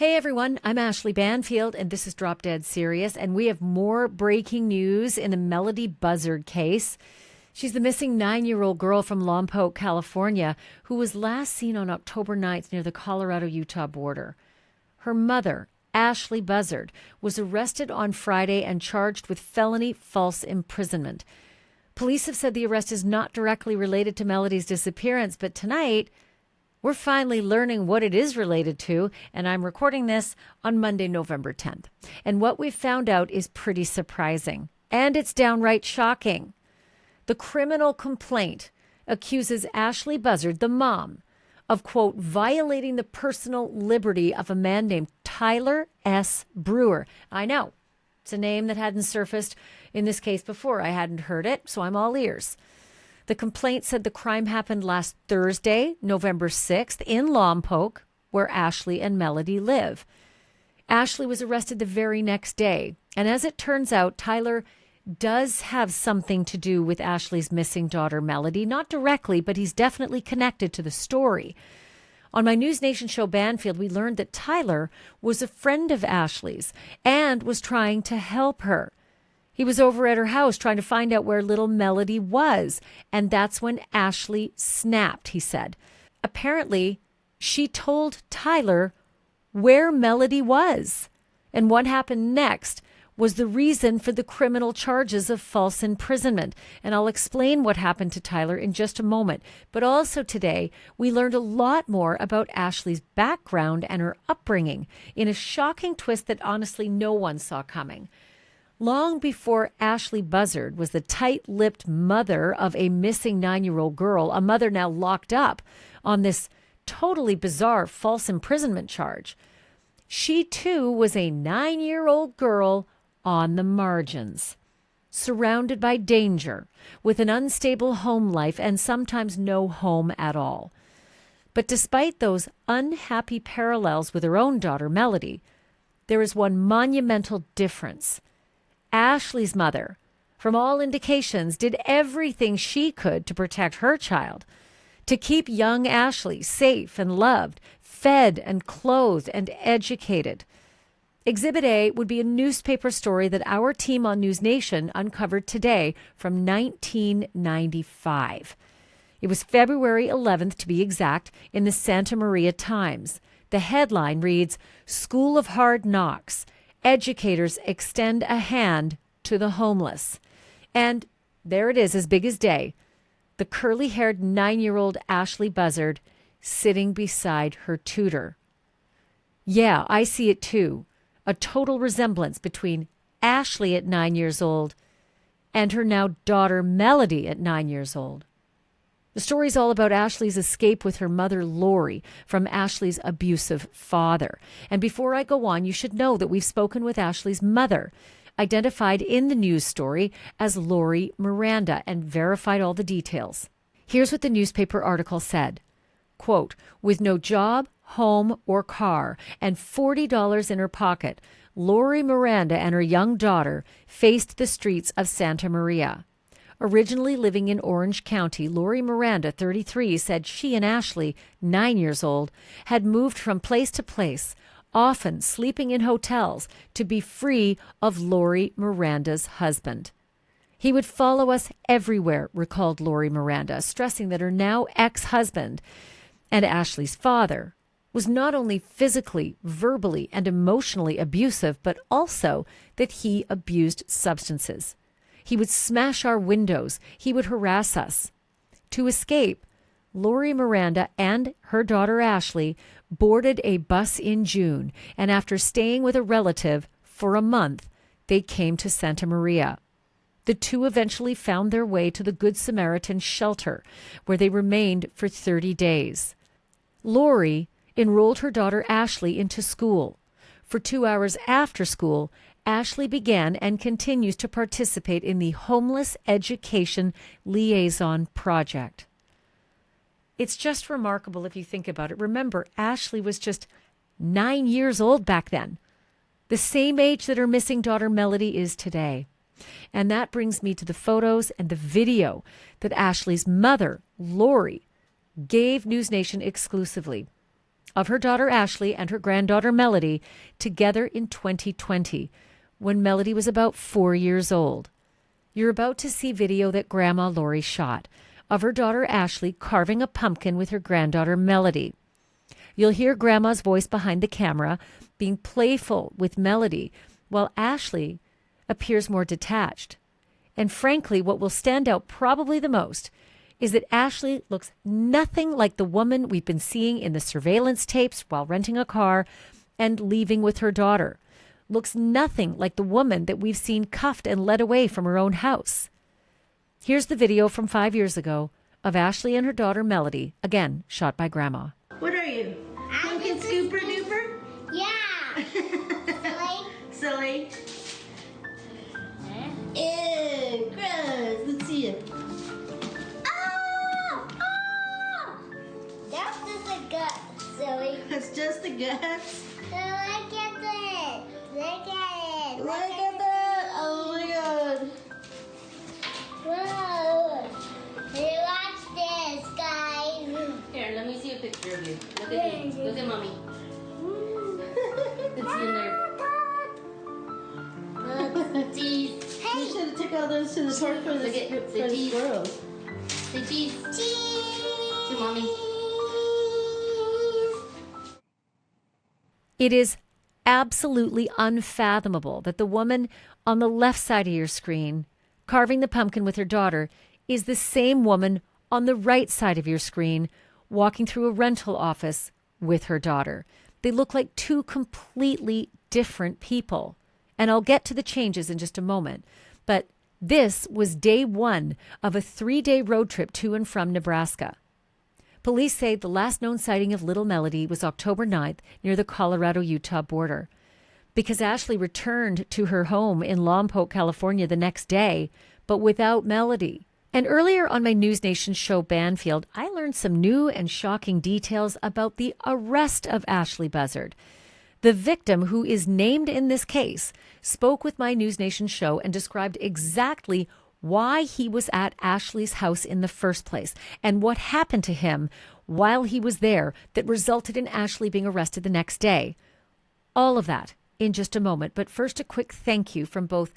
Hey everyone, I'm Ashleigh Banfield and this is Drop Dead Serious, and we have more breaking news in the Melodee Buzzard case. She's the missing 9-year-old girl from Lompoc, California, who was last seen on October 9th near the Colorado-Utah border. Her mother, Ashlee Buzzard, was arrested on Friday and charged with felony false imprisonment. Police have said the arrest is not directly related to Melodee's disappearance, but tonight we're finally learning what it is related to, and I'm recording this on Monday, November 10th. And what we've found out is pretty surprising, and it's downright shocking. The criminal complaint accuses Ashlee Buzzard, the mom, of, quote, violating the personal liberty of a man named Tyler S. Brewer. I know, it's a name that hadn't surfaced in this case before. I hadn't heard it, so I'm all ears. The complaint said the crime happened last Thursday, November 6th, in Lompoc, where Ashlee and Melodee live. Ashlee was arrested the very next day, and as it turns out, Tyler does have something to do with Ashlee's missing daughter, Melodee. Not directly, but he's definitely connected to the story. On my NewsNation show, Banfield, we learned that Tyler was a friend of Ashlee's and was trying to help her. He was over at her house trying to find out where little Melodee was, and that's when Ashlee snapped, he said. Apparently, she told Tyler where Melodee was, and what happened next was the reason for the criminal charges of false imprisonment. And I'll explain what happened to Tyler in just a moment. But also today, we learned a lot more about Ashlee's background and her upbringing in a shocking twist that honestly no one saw coming. Long before Ashlee Buzzard was the tight-lipped mother of a missing 9-year-old girl, a mother now locked up on this totally bizarre false imprisonment charge, she too was a 9-year-old girl on the margins, surrounded by danger, with an unstable home life and sometimes no home at all. But despite those unhappy parallels with her own daughter, Melodee, there is one monumental difference. Ashlee's mother, from all indications, did everything she could to protect her child, to keep young Ashlee safe and loved, fed and clothed and educated. Exhibit A would be a newspaper story that our team on NewsNation uncovered today from 1995. It was February 11th, to be exact, in the Santa Maria Times. The headline reads, "School of Hard Knocks. Educators extend a hand to the homeless." And there it is, as big as day. The curly-haired 9-year-old Ashlee Buzzard sitting beside her tutor. Yeah, I see it too. A total resemblance between Ashlee at 9 years old and her now daughter Melodee at 9 years old. The story's all about Ashlee's escape with her mother, Lori, from Ashlee's abusive father. And before I go on, you should know that we've spoken with Ashlee's mother, identified in the news story as Lori Miranda, and verified all the details. Here's what the newspaper article said. Quote, "With no job, home, or car, and $40 in her pocket, Lori Miranda and her young daughter faced the streets of Santa Maria. Originally living in Orange County, Lori Miranda, 33, said she and Ashlee, 9 years old, had moved from place to place, often sleeping in hotels, to be free of Lori Miranda's husband. He would follow us everywhere," recalled Lori Miranda, stressing that her now ex-husband and Ashlee's father was not only physically, verbally, and emotionally abusive, but also that he abused substances. He would smash our windows. He would harass us. To escape, Lori Miranda and her daughter Ashlee boarded a bus in June, and after staying with a relative for a month, they came to Santa Maria. The two eventually found their way to the Good Samaritan shelter, where they remained for 30 days. Lori enrolled her daughter Ashlee into school. For 2 hours after school, Ashlee began and continues to participate in the Homeless Education Liaison Project. It's just remarkable if you think about it. Remember, Ashlee was just 9 years old back then, the same age that her missing daughter Melodee is today. And that brings me to the photos and the video that Ashlee's mother, Lori, gave NewsNation exclusively. of her daughter Ashlee and her granddaughter Melodee together in 2020, when Melodee was about 4 years old. You're about to see video that Grandma Lori shot of her daughter Ashlee carving a pumpkin with her granddaughter Melodee. You'll hear Grandma's voice behind the camera being playful with Melodee, while Ashlee appears more detached. And frankly, what will stand out probably the most is that Ashlee looks nothing like the woman we've been seeing in the surveillance tapes while renting a car and leaving with her daughter. Looks nothing like the woman that we've seen cuffed and led away from her own house. Here's the video from 5 years ago of Ashlee and her daughter Melodee, again shot by Grandma. What are you? Pumpkin scooper duper? Yeah. Silly. Ew, gross. Let's see it. Oh! Oh! That's just a gut, silly. That's just the guts. So look at it. Look at it. Look at that. Oh my god. Whoa. Hey, watch this, guys. Here, let me see a picture of you. Look at me. Look at mommy. It's in there. Look, cheese. You should have took all those to the park for the squirrels. Say cheese. Cheese. To mommy. It is absolutely unfathomable that the woman on the left side of your screen carving the pumpkin with her daughter is the same woman on the right side of your screen walking through a rental office with her daughter. They look like two completely different people. And I'll get to the changes in just a moment. But this was day one of a 3-day road trip to and from Nebraska. Police say the last known sighting of little Melodee was October 9th near the Colorado-Utah border. Because Ashlee returned to her home in Lompoc, California the next day, but without Melodee. And earlier on my NewsNation show Banfield, I learned some new and shocking details about the arrest of Ashlee Buzzard. The victim, who is named in this case, spoke with my NewsNation show and described exactly why he was at Ashlee's house in the first place and what happened to him while he was there that resulted in Ashlee being arrested the next day. All of that in just a moment. But first, a quick thank you from both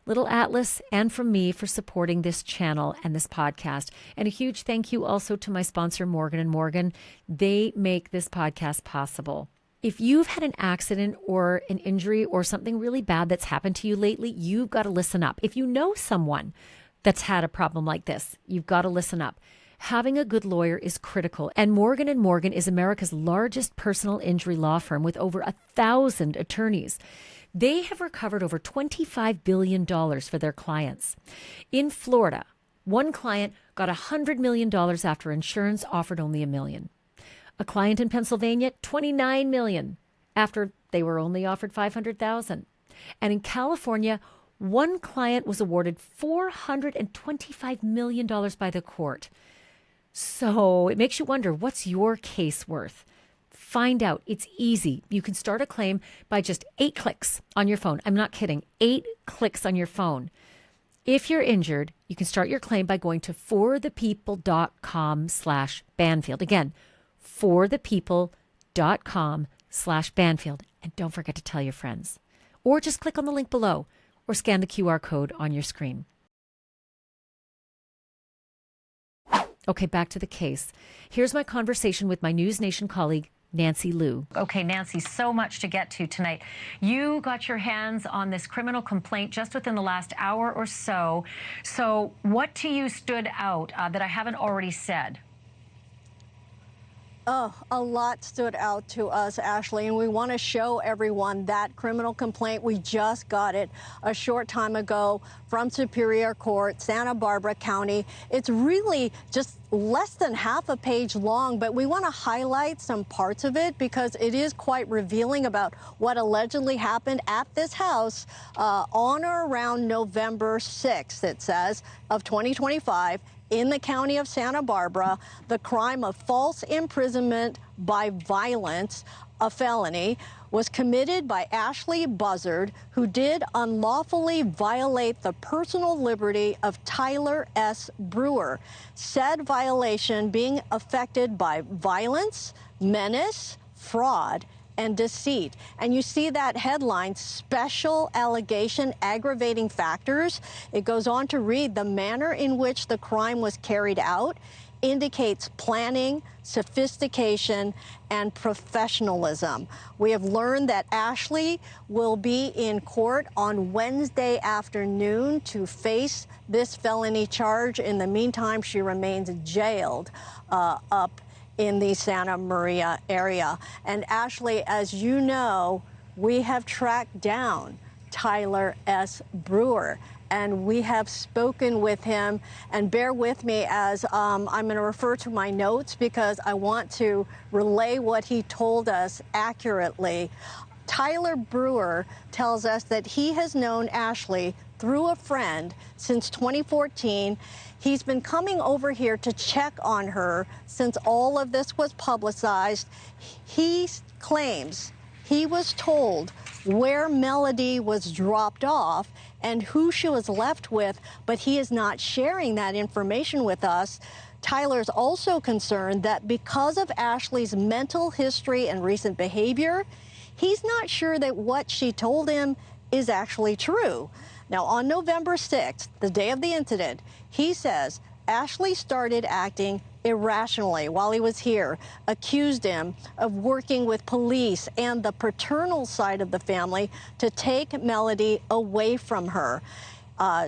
Little Atlas and from me for supporting this channel and this podcast. And a huge thank you also to my sponsor, Morgan & Morgan. They make this podcast possible. If you've had an accident or an injury or something really bad that's happened to you lately, you've got to listen up. If you know someone that's had a problem like this, you've got to listen up. Having a good lawyer is critical, and Morgan & Morgan is America's largest personal injury law firm with over 1,000 attorneys. They have recovered over $25 billion for their clients. In Florida, one client got $100 million after insurance offered only $1 million. A client in Pennsylvania, $29 million after they were only offered $500,000. And in California, one client was awarded $425 million by the court. So it makes you wonder, what's your case worth? Find out. It's easy. You can start a claim by just 8 clicks on your phone. I'm not kidding. 8 clicks on your phone. If you're injured, you can start your claim by going to forthepeople.com/Banfield. Again, forthepeople.com/Banfield. And don't forget to tell your friends. Or just click on the link below or scan the QR code on your screen. Okay, back to the case. Here's my conversation with my NewsNation colleague, Nancy Liu. Okay, Nancy, so much to get to tonight. You got your hands on this criminal complaint just within the last hour or so. So what to you stood out that I haven't already said? Oh, a lot stood out to us, Ashlee, and we want to show everyone that criminal complaint. We just got it a short time ago from Superior Court, Santa Barbara County. It's really just less than half a page long, but we want to highlight some parts of it because it is quite revealing about what allegedly happened at this house on or around November 6th, it says, of 2025. In the county of Santa Barbara, the crime of false imprisonment by violence, a felony, was committed by Ashlee Buzzard, who did unlawfully violate the personal liberty of Tyler S. Brewer. Said violation being affected by violence, menace, fraud and deceit. And you see that headline, special allegation, aggravating factors. It goes on to read, the manner in which the crime was carried out indicates planning, sophistication, and professionalism. We have learned that Ashlee will be in court on Wednesday afternoon to face this felony charge. In the meantime, she remains jailed up in the Santa Maria area. And Ashlee, as you know, we have tracked down Tyler S. Brewer, and we have spoken with him. And bear with me as I'm going to refer to my notes because I want to relay what he told us accurately. Tyler Brewer tells us that he has known Ashlee through a friend since 2014. He's been coming over here to check on her since all of this was publicized. He claims he was told where Melodee was dropped off and who she was left with, but he is not sharing that information with us. Tyler's also concerned that because of Ashlee's mental history and recent behavior, he's not sure that what she told him is actually true. Now, on November 6th, the day of the incident, he says Ashlee started acting irrationally while he was here, accused him of working with police and the paternal side of the family to take Melodee away from her.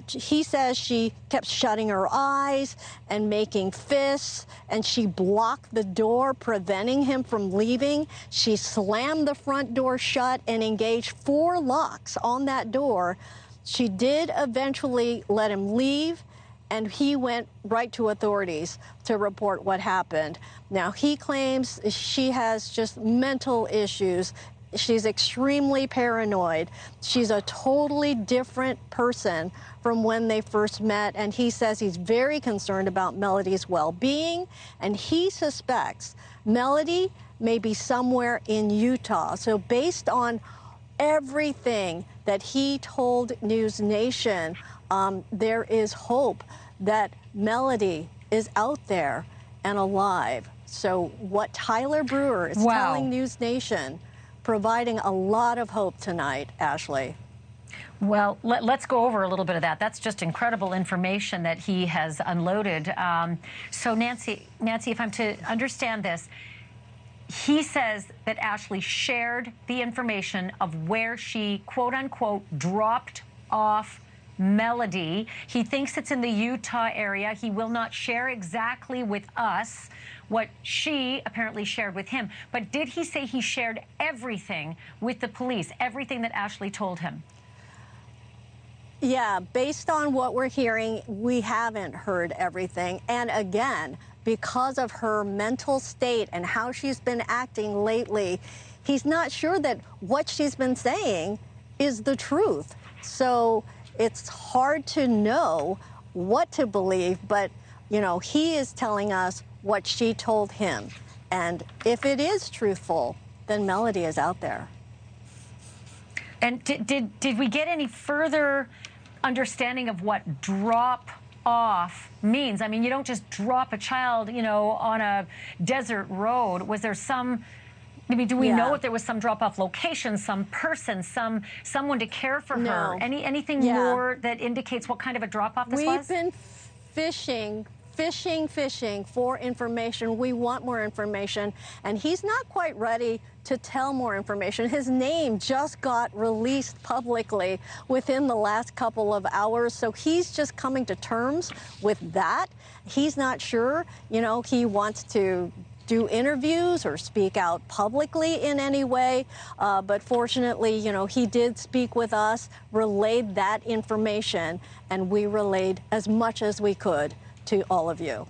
He says she kept shutting her eyes and making fists, and she blocked the door, preventing him from leaving. She slammed the front door shut and engaged 4 locks on that door. She did eventually let him leave, and he went right to authorities to report what happened. Now, he claims she has just mental issues. She's extremely paranoid. She's a totally different person from when they first met, and he says he's very concerned about Melodee's well-being, and he suspects Melodee may be somewhere in Utah. So based on everything that he told NewsNation, there is hope that Melodee is out there and alive. So what Tyler Brewer is telling NewsNation, providing a lot of hope tonight, Ashlee. Well, let's go over a little bit of that. That's just incredible information that he has unloaded. So Nancy, if I'm to understand this, he says that Ashlee shared the information of where she, quote unquote, dropped off Melodee. He thinks it's in the Utah area. He will not share exactly with us what she apparently shared with him. But did he say he shared everything with the police, everything that Ashlee told him? Yeah, based on what we're hearing, we haven't heard everything. And again, because of her mental state and how she's been acting lately, he's not sure that what she's been saying is the truth. So it's hard to know what to believe, but, you know, he is telling us what she told him. And if it is truthful, then Melodee is out there. And did we get any further understanding of what drop off means? I mean, you don't just drop a child, you know, on a desert road. Was there some, I mean, do we know if there was some drop-off location, some person, someone to care for her? Anything more that indicates what kind of a drop-off this was? We've been fishing for information. We want more information, and he's not quite ready to tell more information. His name just got released publicly within the last couple of hours, so he's just coming to terms with that. He's not sure, you know, he wants to do interviews or speak out publicly in any way, but fortunately, you know, he did speak with us, relayed that information, and we relayed as much as we could to all of you.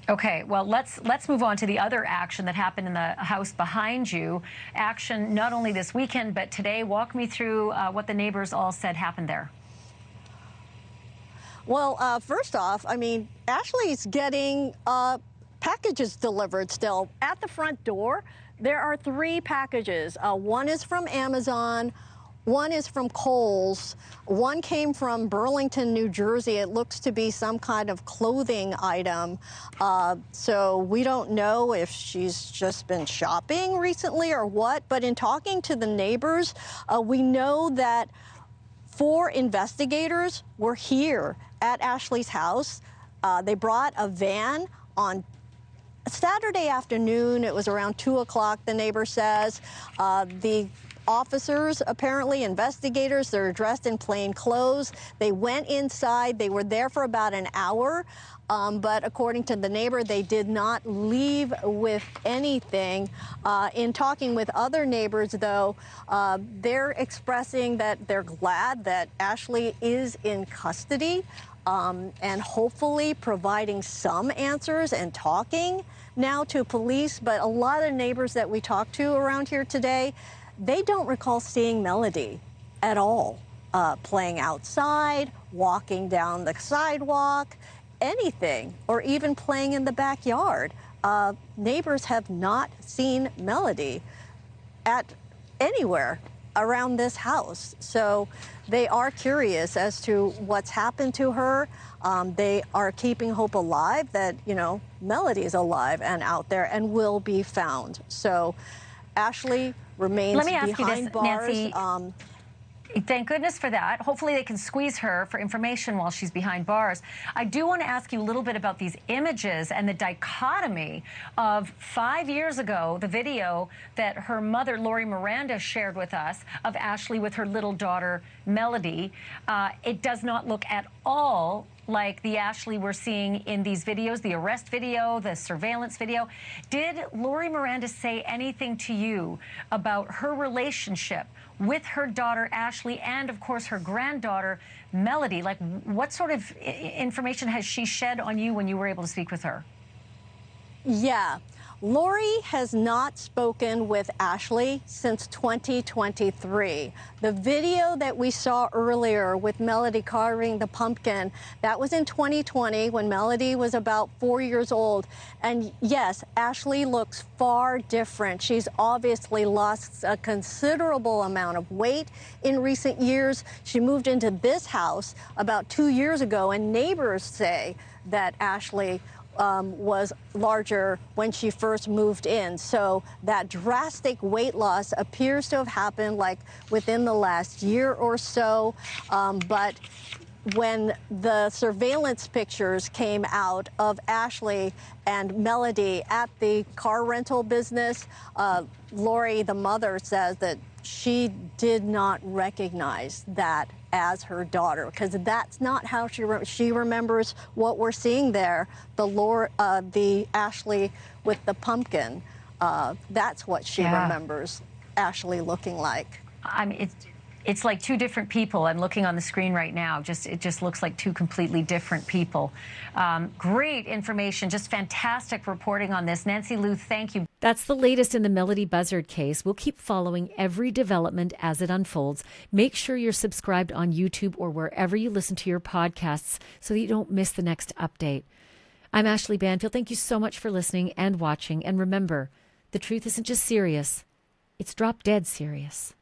Okay, well, let's move on to the other action that happened in the house behind you. Action not only this weekend, but today. Walk me through what the neighbors all said happened there. Well, first off, I mean, Ashlee's getting packages delivered still. At the front door, there are 3 packages. One is from Amazon, One is from Kohl's. One came from Burlington, New Jersey. It looks to be some kind of clothing item. So we don't know if she's just been shopping recently or what. But in talking to the neighbors, we know that 4 investigators were here at Ashleigh's house. They brought a van on Saturday afternoon. It was around 2 o'clock, the neighbor says. The officers, apparently investigators, they're dressed in plain clothes. They went inside. They were there for about an hour. But according to the neighbor, they did not leave with anything. In talking with other neighbors, though, they're expressing that they're glad that Ashleigh is in custody and hopefully providing some answers and talking now to police. But a lot of neighbors that we talked to around here today, they don't recall seeing Melodee at all, playing outside, walking down the sidewalk, anything, or even playing in the backyard. Neighbors have not seen Melodee at anywhere around this house. So they are curious as to what's happened to her. They are keeping hope alive that, you know, Melodee is alive and out there and will be found. So Ashleigh remains behind bars. Nancy. Thank goodness for that. Hopefully they can squeeze her for information while she's behind bars. I do want to ask you a little bit about these images and the dichotomy of 5 years ago, the video that her mother, Lori Miranda, shared with us of Ashleigh with her little daughter, Melodee. It does not look at all like the Ashleigh we're seeing in these videos, the arrest video, the surveillance video. Did Lori Miranda say anything to you about her relationship with her daughter Ashleigh and, of course, her granddaughter Melodee? Like, what sort of information has she shed on you when you were able to speak with her? Yeah. Lori has not spoken with Ashleigh since 2023. The video that we saw earlier with Melodee carving the pumpkin, that was in 2020 when Melodee was about 4 years old. And yes, Ashleigh looks far different. She's obviously lost a considerable amount of weight in recent years. She moved into this house about 2 years ago, and neighbors say that Ashleigh was larger when she first moved in. So that drastic weight loss appears to have happened like within the last year or so. But when the surveillance pictures came out of Ashleigh and Melodee at the car rental business, Lori, the mother, says that she did not recognize that as her daughter, because that's not how she remembers what we're seeing there. The Ashleigh with the pumpkin. That's what she remembers Ashleigh looking like. I mean, it's like 2 different people. I'm looking on the screen right now. It just looks like 2 completely different people. Great information, just fantastic reporting on this. Nancy Lou, thank you. That's the latest in the Melodee Buzzard case. We'll keep following every development as it unfolds. Make sure you're subscribed on YouTube or wherever you listen to your podcasts so that you don't miss the next update. I'm Ashleigh Banfield. Thank you so much for listening and watching. And remember, the truth isn't just serious, it's drop dead serious.